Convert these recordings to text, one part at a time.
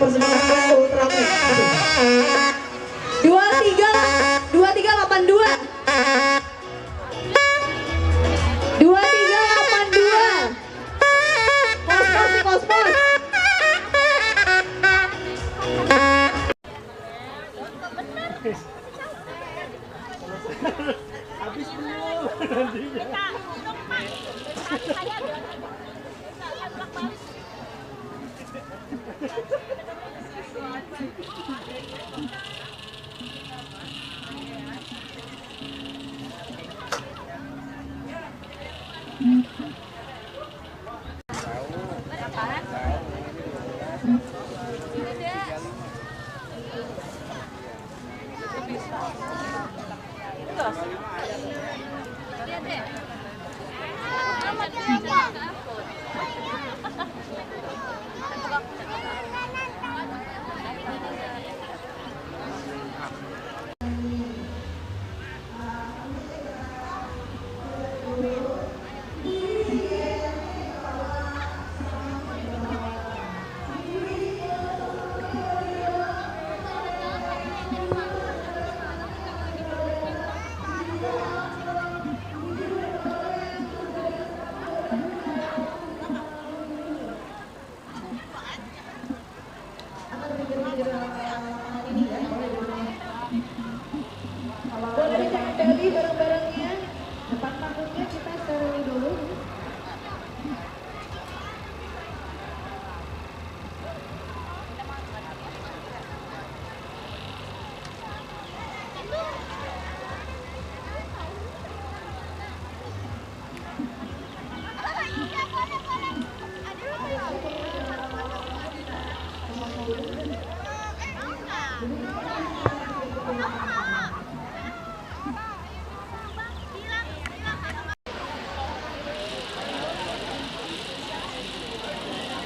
mempersembahkan Ultraman. 2382 Kospos. Habis dulu nantinya. Jadi barang-barangnya, depan panggungnya kita steril dulu.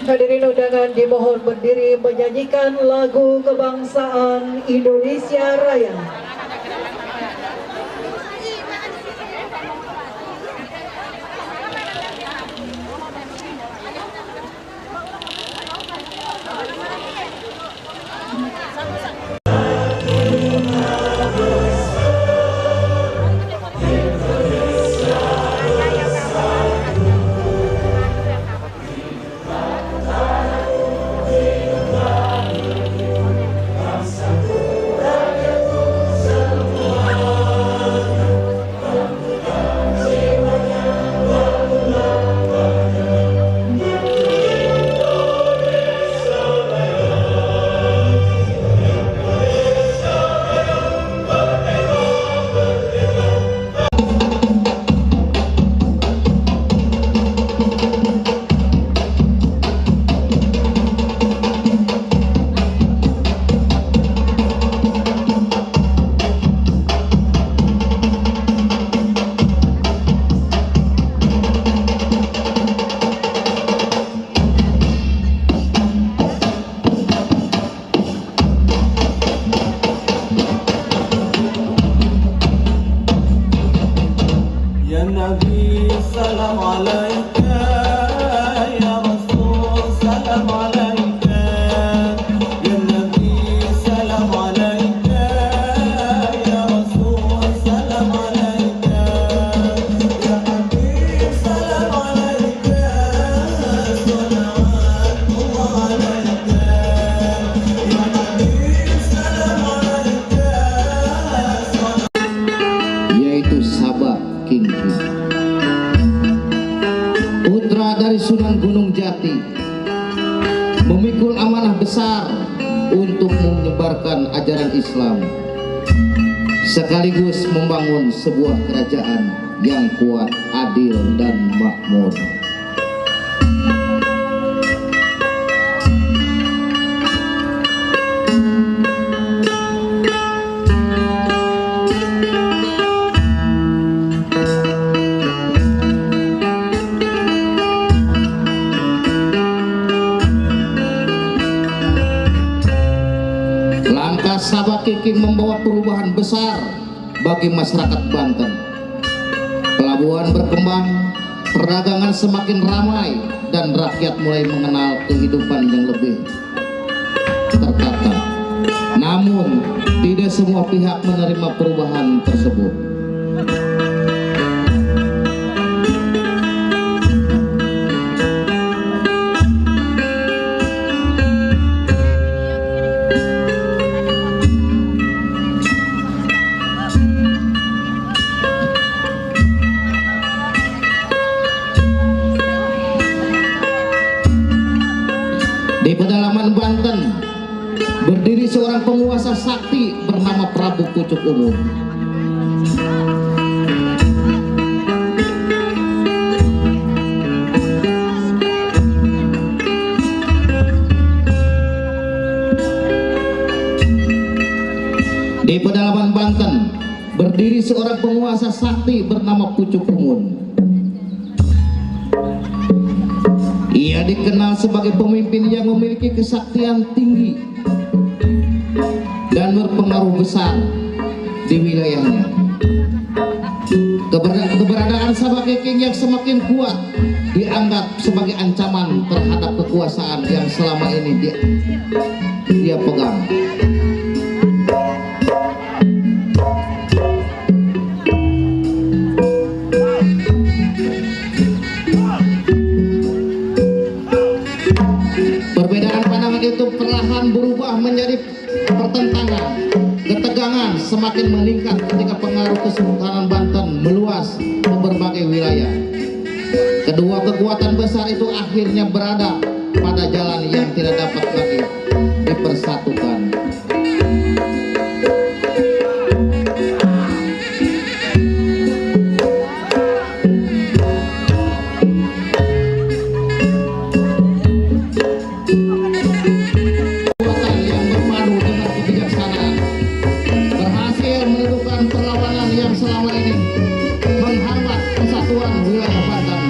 Hadirin undangan dimohon berdiri menyanyikan lagu kebangsaan Indonesia Raya. Putra dari Sunan Gunung Jati, memikul amanah besar untuk menyebarkan ajaran Islam sekaligus membangun sebuah kerajaan yang kuat, adil, dan makmur. Langkah Sabah Kiking membawa perubahan besar bagi masyarakat Banten. Pelabuhan berkembang, perdagangan semakin ramai, dan rakyat mulai mengenal kehidupan yang lebih tertata. Namun tidak semua pihak menerima perubahan tersebut. Di pedalaman Banten berdiri seorang penguasa sakti bernama Prabu Pucuk Umum. Di pedalaman Banten berdiri seorang penguasa sakti bernama Pucuk Umum. Ia dikenal sebagai pemimpin yang memiliki kesaktian tinggi dan berpengaruh besar di wilayahnya. Keberadaan Sabake King yang semakin kuat dianggap sebagai ancaman terhadap kekuasaan yang selama ini dia pegang. Perbedaan pandangan itu perlahan berubah menjadi pertentangan. Ketegangan semakin meningkat ketika pengaruh Kesultanan Banten meluas ke berbagai wilayah. Kedua kekuatan besar itu akhirnya berada pada jalan yang tidak dapat lagi dipersatukan. Perlawanan yang selama ini menghambat kesatuan wilayah Banten.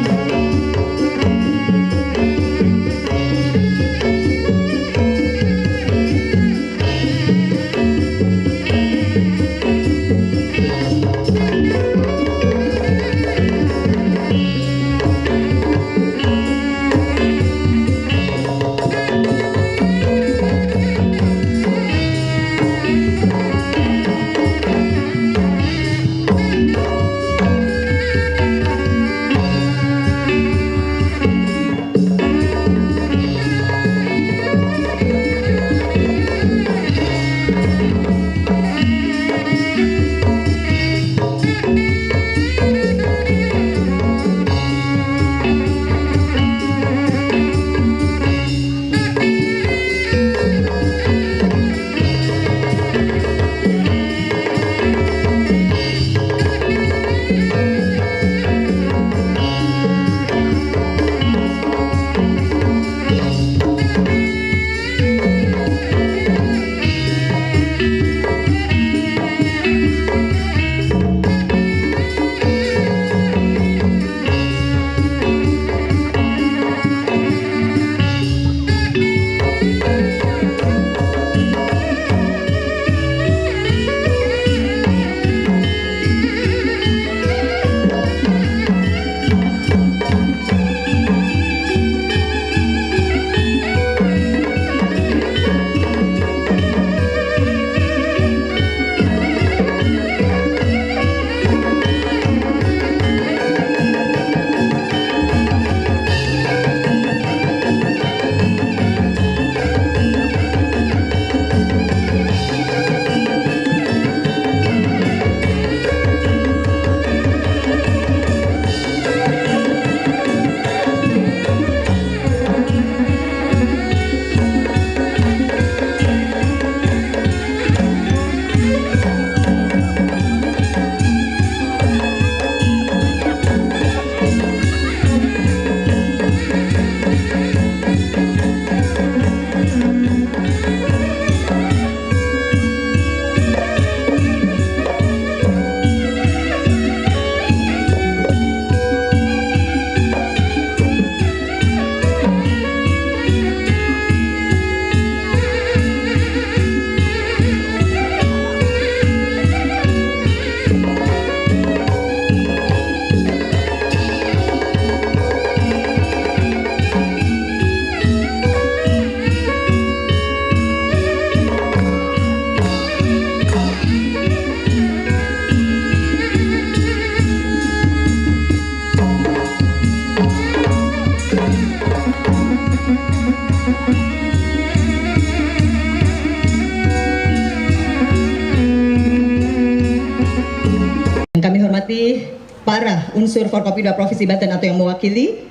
hormati para unsur Forkopimda Provinsi Banten atau yang mewakili.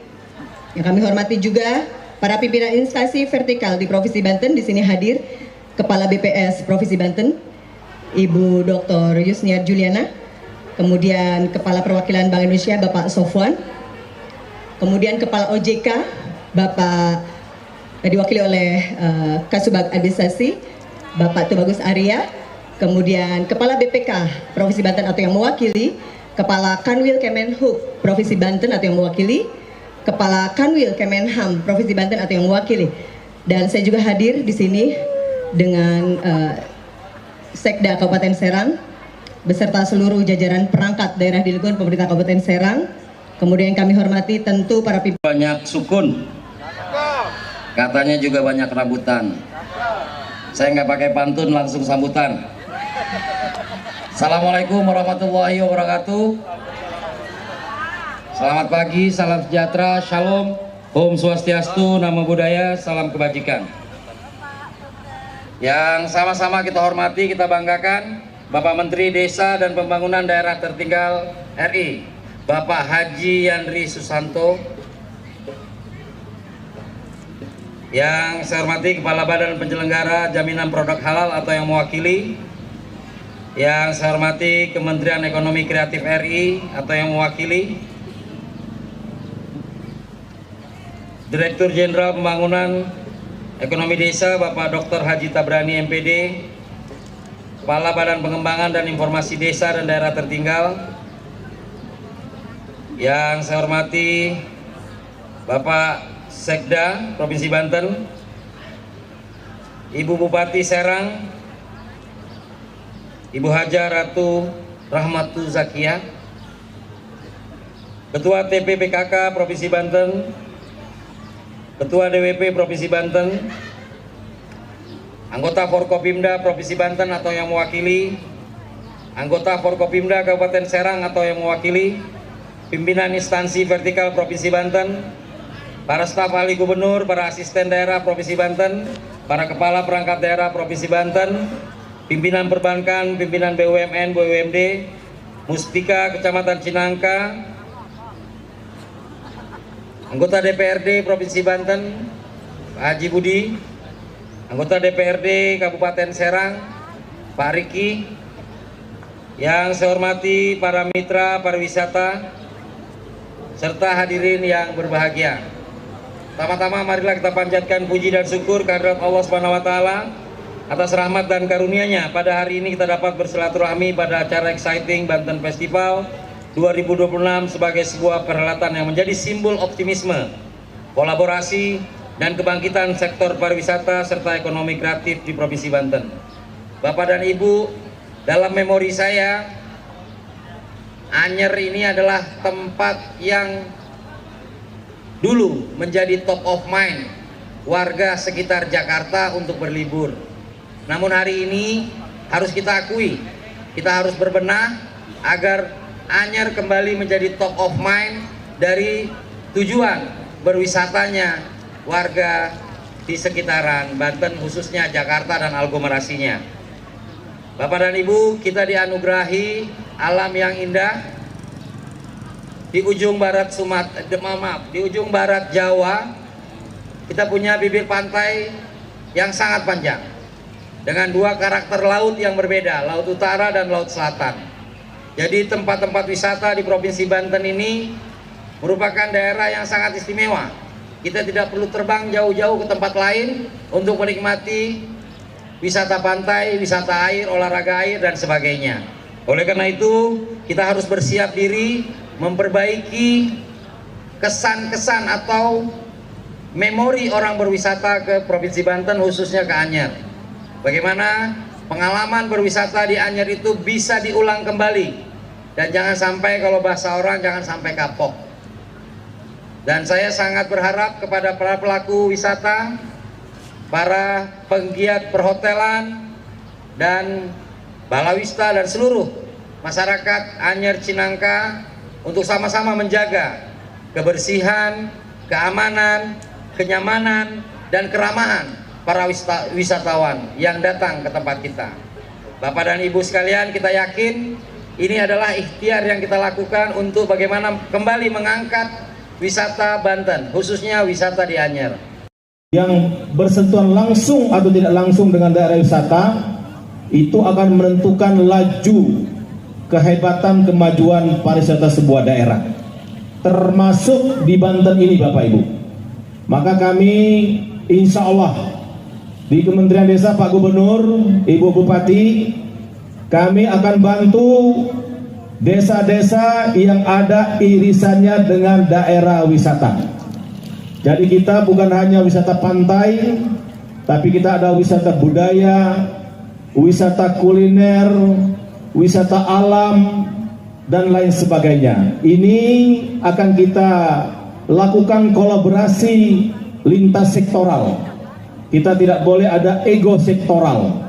Yang kami hormati juga para pimpinan instansi vertikal di Provinsi Banten. Di sini hadir Kepala BPS Provinsi Banten, Ibu Dr. Yusniar Juliana, kemudian Kepala Perwakilan Bank Indonesia Bapak Sofwan, kemudian Kepala OJK Bapak diwakili oleh Kasubag Administrasi Bapak Tubagus Arya, kemudian Kepala BPK Provinsi Banten atau yang mewakili, Kepala Kanwil Kemenhub Provinsi Banten atau yang mewakili, Kepala Kanwil Kemenham Provinsi Banten atau yang mewakili, dan saya juga hadir di sini dengan Sekda Kabupaten Serang beserta seluruh jajaran perangkat daerah di lingkungan pemerintah Kabupaten Serang. Kemudian kami hormati tentu para pimpinan. Banyak sukun, katanya juga banyak rambutan. Saya nggak pakai pantun, langsung sambutan. Assalamualaikum warahmatullahi wabarakatuh. Selamat pagi, salam sejahtera, shalom, om swastiastu, namo buddhaya, salam kebajikan. Yang sama-sama kita hormati, kita banggakan, Bapak Menteri Desa dan Pembangunan Daerah Tertinggal RI, Bapak Haji Yandri Susanto. Yang saya hormati Kepala Badan Penyelenggara Jaminan Produk Halal atau yang mewakili. Yang saya hormati Kementerian Ekonomi Kreatif RI atau yang mewakili. Direktur Jenderal Pembangunan Ekonomi Desa Bapak Dr. Haji Tabrani MPD, Kepala Badan Pengembangan dan Informasi Desa dan Daerah Tertinggal. Yang saya hormati Bapak Sekda Provinsi Banten, Ibu Bupati Serang, Ibu Haja Ratu Rahmatu Zakia, Ketua TPPKK Provinsi Banten, Ketua DWP Provinsi Banten, anggota Forkopimda Provinsi Banten atau yang mewakili, anggota Forkopimda Kabupaten Serang atau yang mewakili, pimpinan instansi vertikal Provinsi Banten, para staf ahli gubernur, para asisten daerah Provinsi Banten, para kepala perangkat daerah Provinsi Banten, pimpinan perbankan, pimpinan BUMN, BUMD, Muspika Kecamatan Cinangka, anggota DPRD Provinsi Banten, Pak Haji Budi, anggota DPRD Kabupaten Serang, Pak Riki, yang saya hormati para mitra pariwisata, serta hadirin yang berbahagia. Pertama-tama marilah kita panjatkan puji dan syukur kehadirat Allah Subhanahu wa taala atas rahmat dan karunia-Nya. Pada hari ini kita dapat bersilaturahmi pada acara exciting Banten Festival 2026 sebagai sebuah perhelatan yang menjadi simbol optimisme, kolaborasi dan kebangkitan sektor pariwisata serta ekonomi kreatif di Provinsi Banten. Bapak dan Ibu, dalam memori saya, Anyer ini adalah tempat yang dulu menjadi top of mind warga sekitar Jakarta untuk berlibur. Namun hari ini harus kita akui, kita harus berbenah agar Anyer kembali menjadi top of mind dari tujuan berwisatanya warga di sekitaran Banten, khususnya Jakarta dan aglomerasinya. Bapak dan Ibu, kita dianugerahi alam yang indah. Di ujung barat di ujung barat Jawa, kita punya bibir pantai yang sangat panjang dengan dua karakter laut yang berbeda, laut utara dan laut selatan. Jadi tempat-tempat wisata di Provinsi Banten ini merupakan daerah yang sangat istimewa. Kita tidak perlu terbang jauh-jauh ke tempat lain untuk menikmati wisata pantai, wisata air, olahraga air dan sebagainya. Oleh karena itu, kita harus bersiap diri memperbaiki kesan-kesan atau memori orang berwisata ke Provinsi Banten, khususnya ke Anyer. Bagaimana pengalaman berwisata di Anyer itu bisa diulang kembali, dan jangan sampai, kalau bahasa orang, jangan sampai kapok. Dan saya sangat berharap kepada para pelaku wisata, para penggiat perhotelan dan balawista dan seluruh masyarakat Anyer Cinangka untuk sama-sama menjaga kebersihan, keamanan, kenyamanan, dan keramahan para wisatawan yang datang ke tempat kita. Bapak dan Ibu sekalian, kita yakin Ini adalah ikhtiar yang kita lakukan untuk bagaimana kembali mengangkat wisata Banten, khususnya wisata di Anyer. Yang bersentuhan langsung atau tidak langsung dengan daerah wisata, itu akan menentukan laju kehebatan kemajuan pariwisata sebuah daerah, termasuk di Banten ini Bapak Ibu. Maka kami insya Allah di Kementerian Desa, Pak Gubernur, Ibu Bupati, kami akan bantu desa-desa yang ada irisannya dengan daerah wisata. Jadi kita bukan hanya wisata pantai, tapi kita ada wisata budaya, wisata kuliner, wisata alam, dan lain sebagainya. Ini akan kita lakukan kolaborasi lintas sektoral. Kita tidak boleh ada ego sektoral.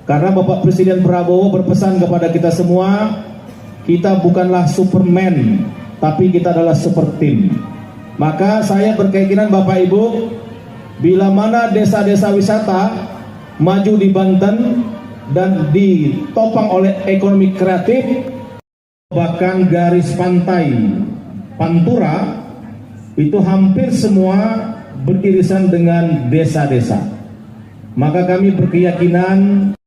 Karena Bapak Presiden Prabowo berpesan kepada kita semua, kita bukanlah Superman, tapi kita adalah super team. Maka saya berkeyakinan Bapak Ibu, bila mana desa-desa wisata maju di Banten dan ditopang oleh ekonomi kreatif, bahkan garis pantai Pantura itu hampir semua beririsan dengan desa-desa. Maka kami berkeyakinan